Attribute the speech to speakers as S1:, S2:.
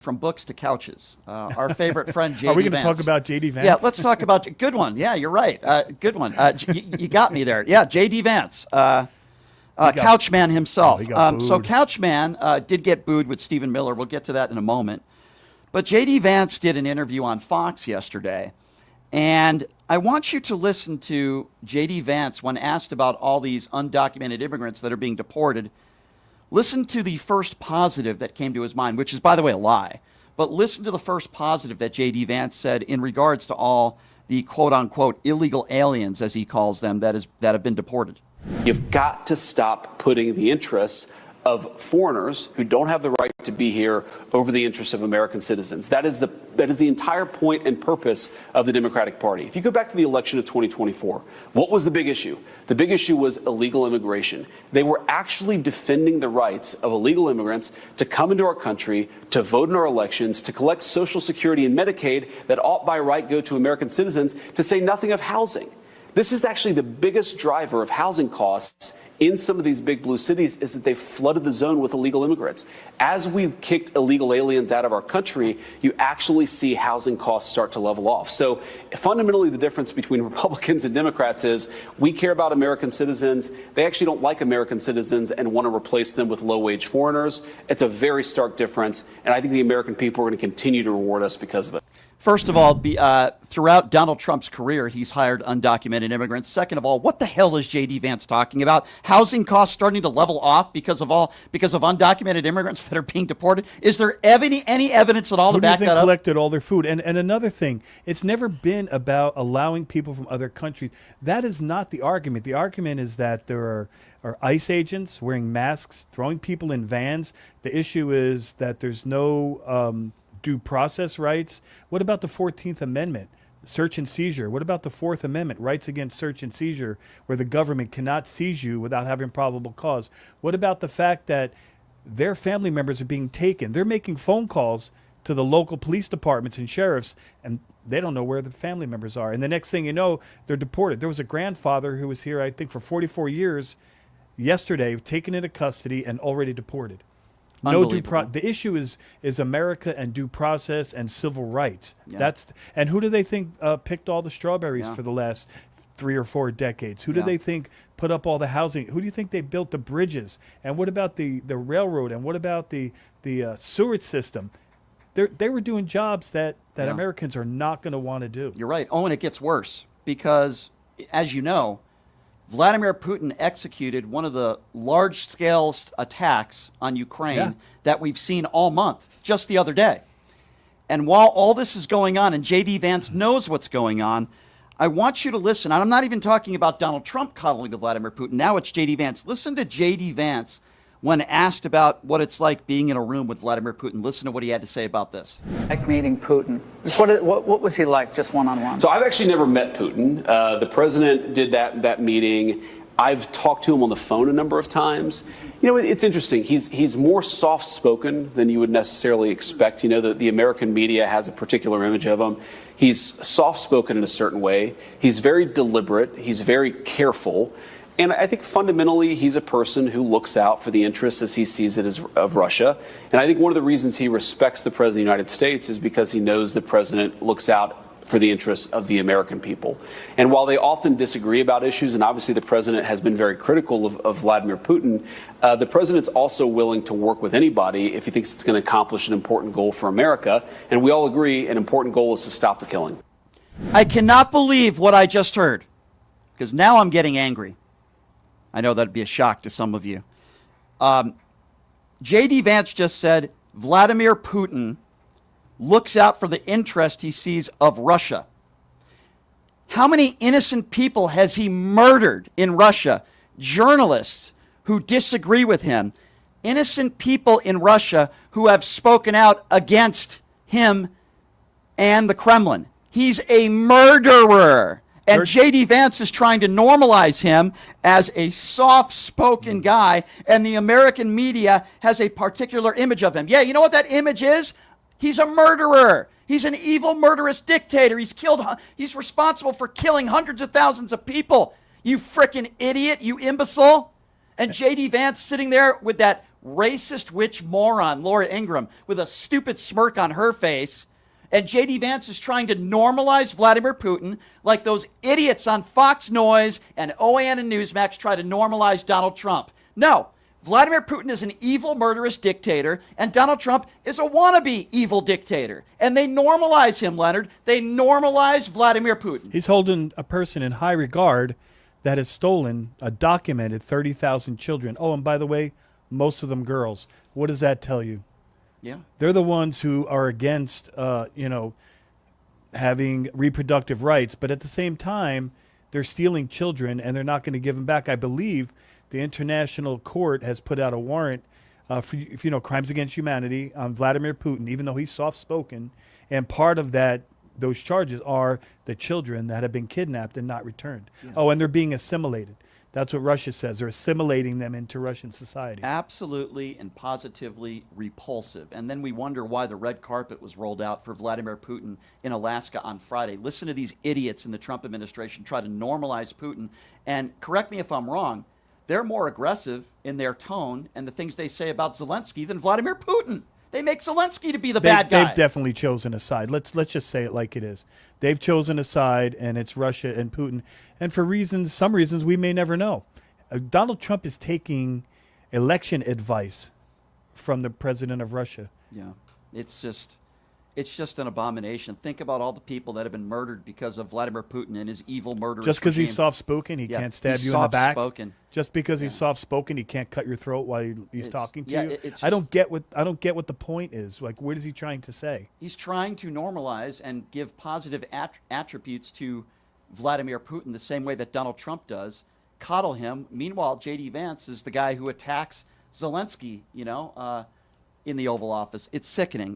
S1: From books to couches. Our favorite friend, JD Vance.
S2: Are we going to talk about JD Vance?
S1: Yeah, let's talk about, good one. Yeah, you're right. Good one. You got me there. Yeah, JD Vance, Couchman himself. So Couchman did get booed with Stephen Miller. We'll get to that in a moment. But JD Vance did an interview on Fox yesterday. And I want you to listen to JD Vance when asked about all these undocumented immigrants that are being deported. Listen to the first positive that came to his mind, which is, by the way, a lie. But listen to the first positive that J.D. Vance said in regards to all the quote-unquote illegal aliens, as he calls them, that have been deported.
S3: You've got to stop putting the interests of foreigners who don't have the right to be here over the interests of American citizens. That is the entire point and purpose of the Democratic Party. If you go back to the election of 2024, what was the big issue? The big issue was illegal immigration. They were actually defending the rights of illegal immigrants to come into our country, to vote in our elections, to collect Social Security and Medicaid that ought by right go to American citizens, to say nothing of housing. This is actually the biggest driver of housing costs in some of these big blue cities, is that they've flooded the zone with illegal immigrants. As we've kicked illegal aliens out of our country, you actually see housing costs start to level off. So fundamentally, the difference between Republicans and Democrats is we care about American citizens. They actually don't like American citizens and want to replace them with low-wage foreigners. It's a very stark difference, and I think the American people are going to continue to reward us because of it.
S1: First of all, throughout Donald Trump's career, he's hired undocumented immigrants. Second of all, what the hell is J.D. Vance talking about? Housing costs starting to level off because of undocumented immigrants that are being deported? Is there any evidence at all to back that up?
S2: Who do you think collected all their food? And another thing, it's never been about allowing people from other countries. That is not the argument. The argument is that there are ICE agents wearing masks, throwing people in vans. The issue is that there's no due process rights. What about the 14th Amendment? Search and seizure. What about the 4th Amendment? Rights against search and seizure, where the government cannot seize you without having probable cause. What about the fact that their family members are being taken? They're making phone calls to the local police departments and sheriffs, and they don't know where the family members are. And the next thing you know, they're deported. There was a grandfather who was here, I think, for 44 years yesterday, taken into custody and already deported. No due the issue is America and due process and civil rights. Yeah. And who do they think picked all the strawberries for the last 3 or 4 decades? Who do they think put up all the housing? Who do you think they built the bridges? And what about the railroad? And what about the sewage system? They were doing jobs that Americans are not going to want to do.
S1: You're right. Oh, and it gets worse because, as you know, Vladimir Putin executed one of the large-scale attacks on Ukraine that we've seen all month, just the other day. And while all this is going on, and J.D. Vance knows what's going on, I want you to listen. I'm not even talking about Donald Trump coddling to Vladimir Putin. Now it's J.D. Vance. Listen to J.D. Vance when asked about what it's like being in a room with Vladimir Putin. Listen to what he had to say about this.
S4: Like meeting Putin. What was he like, just one-on-one?
S3: So I've actually never met Putin. The president did that meeting. I've talked to him on the phone a number of times. You know, it's interesting. He's more soft-spoken than you would necessarily expect. You know, the American media has a particular image of him. He's soft-spoken in a certain way. He's very deliberate. He's very careful. And I think fundamentally he's a person who looks out for the interests as he sees it of Russia. And I think one of the reasons he respects the President of the United States is because he knows the President looks out for the interests of the American people. And while they often disagree about issues, and obviously the President has been very critical of Vladimir Putin, the President's also willing to work with anybody if he thinks it's going to accomplish an important goal for America. And we all agree an important goal is to stop the killing.
S1: I cannot believe what I just heard, because now I'm getting angry. I know that'd be a shock to some of you. J.D. Vance just said Vladimir Putin looks out for the interest he sees of Russia. How many innocent people has he murdered in Russia? Journalists who disagree with him. Innocent people in Russia who have spoken out against him and the Kremlin. He's a murderer. And J.D. Vance is trying to normalize him as a soft-spoken guy, and the American media has a particular image of him. Yeah, you know what that image is? He's a murderer. He's an evil, murderous dictator. He's responsible for killing hundreds of thousands of people. You frickin' idiot, you imbecile. And J.D. Vance sitting there with that racist witch moron, Laura Ingraham, with a stupid smirk on her face. And JD Vance is trying to normalize Vladimir Putin like those idiots on Fox Noise and OAN and Newsmax try to normalize Donald Trump. No, Vladimir Putin is an evil, murderous dictator, and Donald Trump is a wannabe evil dictator. And they normalize him, Leonard. They normalize Vladimir Putin.
S2: He's holding a person in high regard that has stolen a documented 30,000 children. Oh, and by the way, most of them girls. What does that tell you?
S1: Yeah.
S2: They're the ones who are against, having reproductive rights. But at the same time, they're stealing children and they're not going to give them back. I believe the International Court has put out a warrant for crimes against humanity on Vladimir Putin, even though he's soft-spoken. And part of those charges are the children that have been kidnapped and not returned. Yeah. Oh, and they're being assimilated. That's what Russia says. They're assimilating them into Russian society.
S1: Absolutely and positively repulsive. And then we wonder why the red carpet was rolled out for Vladimir Putin in Alaska on Friday. Listen to these idiots in the Trump administration try to normalize Putin. And correct me if I'm wrong, they're more aggressive in their tone and the things they say about Zelensky than Vladimir Putin. They make Zelensky to be the bad guy.
S2: They've definitely chosen a side. Let's just say it like it is. They've chosen a side, and it's Russia and Putin. And for some reasons we may never know. Donald Trump is taking election advice from the president of Russia.
S1: Yeah, it's just an abomination. Think about all the people that have been murdered because of Vladimir Putin and his evil murderous
S2: Just because
S1: regime.
S2: he's soft-spoken, he can't stab
S1: he's
S2: you in the back.
S1: soft-spoken.
S2: Just because he's soft-spoken, he can't cut your throat while he's talking to you.
S1: It's
S2: I don't get what the point is. Like, what is he trying to say?
S1: He's trying to normalize and give positive attributes to Vladimir Putin the same way that Donald Trump does. Coddle him. Meanwhile, JD Vance is the guy who attacks Zelensky, in the Oval Office. It's sickening.